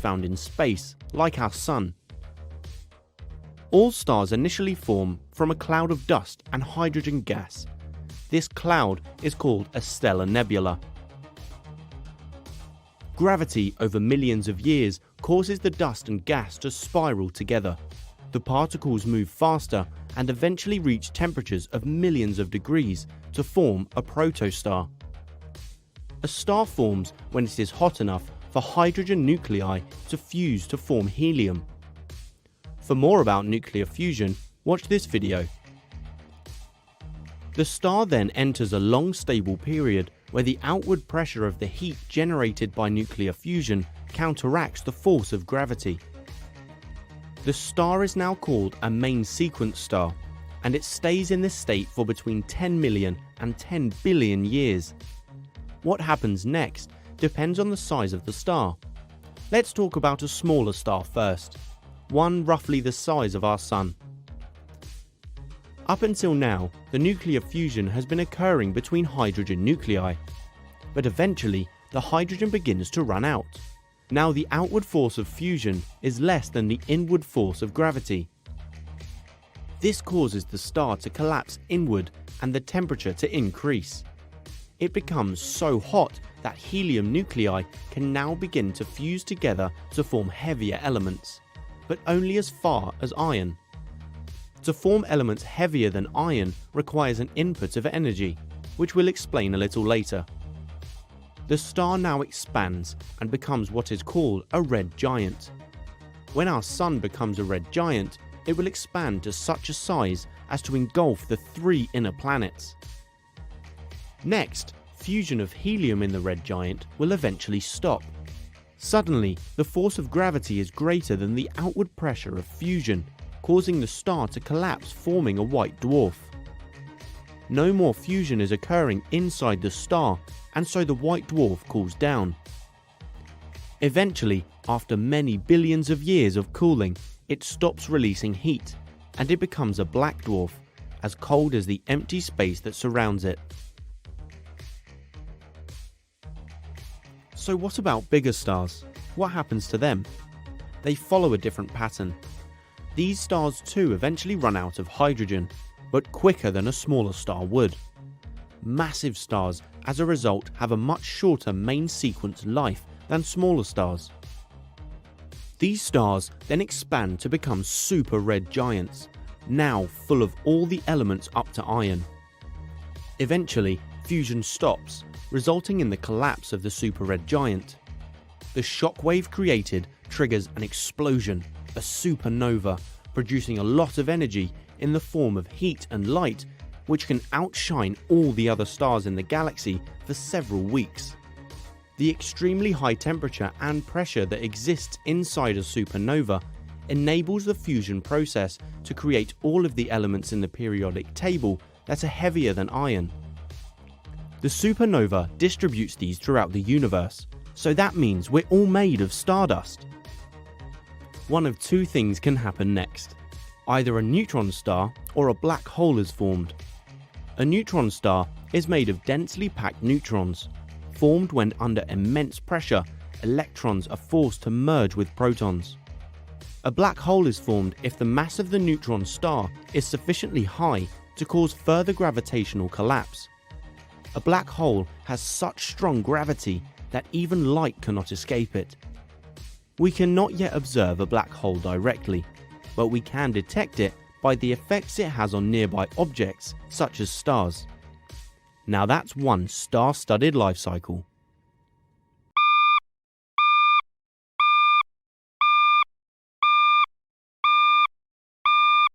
found in space, like our Sun. All stars initially form from a cloud of dust and hydrogen gas. This cloud is called a stellar nebula. Gravity over millions of years causes the dust and gas to spiral together. The particles move faster and eventually reach temperatures of millions of degrees to form a protostar. A star forms when it is hot enough for hydrogen nuclei to fuse to form helium. For more about nuclear fusion, watch this video. The star then enters a long stable period where the outward pressure of the heat generated by nuclear fusion counteracts the force of gravity. The star is now called a main sequence star, and it stays in this state for between 10 million and 10 billion years. What happens next depends on the size of the star. Let's talk about a smaller star first, one roughly the size of our Sun. Up until now, the nuclear fusion has been occurring between hydrogen nuclei, but eventually the hydrogen begins to run out. Now the outward force of fusion is less than the inward force of gravity. This causes the star to collapse inward and the temperature to increase. It becomes so hot that helium nuclei can now begin to fuse together to form heavier elements, but only as far as iron. To form elements heavier than iron requires an input of energy, which we'll explain a little later. The star now expands and becomes what is called a red giant. When our Sun becomes a red giant, it will expand to such a size as to engulf the 3 inner planets. Next, fusion of helium in the red giant will eventually stop. Suddenly, the force of gravity is greater than the outward pressure of fusion, causing the star to collapse, forming a white dwarf. No more fusion is occurring inside the star, and so the white dwarf cools down. Eventually, after many billions of years of cooling, it stops releasing heat, and it becomes a black dwarf, as cold as the empty space that surrounds it. So what about bigger stars? What happens to them? They follow a different pattern. These stars too eventually run out of hydrogen, but quicker than a smaller star would. Massive stars, as a result, have a much shorter main sequence life than smaller stars. These stars then expand to become super red giants, now full of all the elements up to iron. Eventually, fusion stops, resulting in the collapse of the super red giant. The shockwave created triggers an explosion, a supernova, producing a lot of energy in the form of heat and light, which can outshine all the other stars in the galaxy for several weeks. The extremely high temperature and pressure that exists inside a supernova enables the fusion process to create all of the elements in the periodic table that are heavier than iron. The supernova distributes these throughout the universe, so that means we're all made of stardust. One of 2 things can happen next. Either a neutron star or a black hole is formed. A neutron star is made of densely packed neutrons. Formed when under immense pressure, electrons are forced to merge with protons. A black hole is formed if the mass of the neutron star is sufficiently high to cause further gravitational collapse. A black hole has such strong gravity that even light cannot escape it. We cannot yet observe a black hole directly, but we can detect it by the effects it has on nearby objects such as stars. Now that's one star-studded life cycle.